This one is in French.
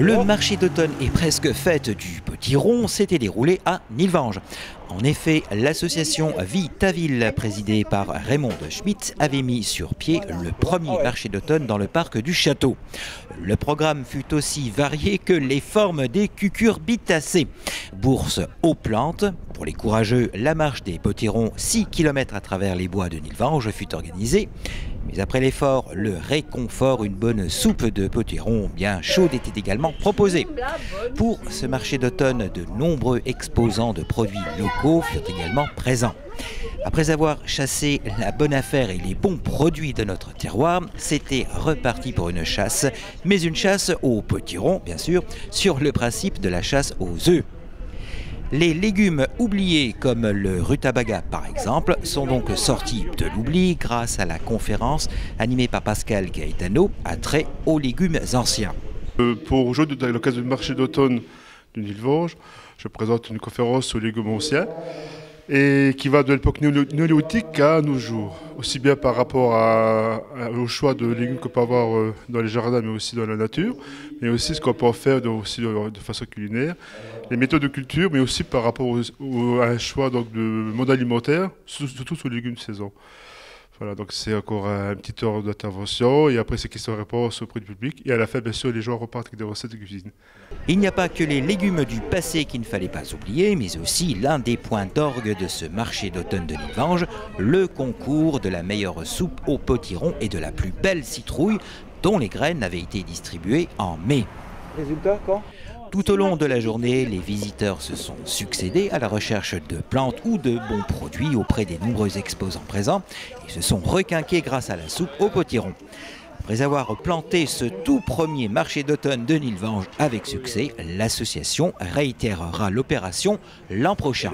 Le marché d'automne et presque fête du Potiron s'était déroulé à Nilvange. En effet, l'association Vie ta ville, présidée par Raymond Schmitt, avait mis sur pied le premier marché d'automne dans le parc du château. Le programme fut aussi varié que les formes des cucurbitacées. Bourse aux plantes. Pour les courageux, la marche des Potirons, 6 km à travers les bois de Nilvange, fut organisée. Mais après l'effort, le réconfort, une bonne soupe de potiron bien chaude était également proposée. Pour ce marché d'automne, de nombreux exposants de produits locaux furent également présents. Après avoir chassé la bonne affaire et les bons produits de notre terroir, c'était reparti pour une chasse, mais une chasse aux potirons, bien sûr, sur le principe de la chasse aux œufs. Les légumes oubliés, comme le rutabaga par exemple, sont donc sortis de l'oubli grâce à la conférence animée par Pascal Gaetano, attrait aux légumes anciens. Pour aujourd'hui, à l'occasion du marché d'automne de Nilvange, je présente une conférence sur les légumes anciens et qui va de l'époque néolithique à nos jours, aussi bien par rapport au choix de légumes qu'on peut avoir dans les jardins mais aussi dans la nature, mais aussi ce qu'on peut en faire de façon culinaire, les méthodes de culture, mais aussi par rapport à un choix donc, de mode alimentaire, surtout sur les légumes de saison. Voilà, donc c'est encore un petit ordre d'intervention et après c'est questions-réponses auprès du public et à la fin bien sûr les gens repartent avec des recettes de cuisine. Il n'y a pas que les légumes du passé qu'il ne fallait pas oublier, mais aussi l'un des points d'orgue de ce marché d'automne de Nilvange, le concours de la meilleure soupe au potiron et de la plus belle citrouille dont les graines avaient été distribuées en mai. Résultat quand ? Tout au long de la journée, les visiteurs se sont succédés à la recherche de plantes ou de bons produits auprès des nombreux exposants présents et se sont requinqués grâce à la soupe au potiron. Après avoir planté ce tout premier marché d'automne de Nilvange avec succès, l'association réitérera l'opération l'an prochain.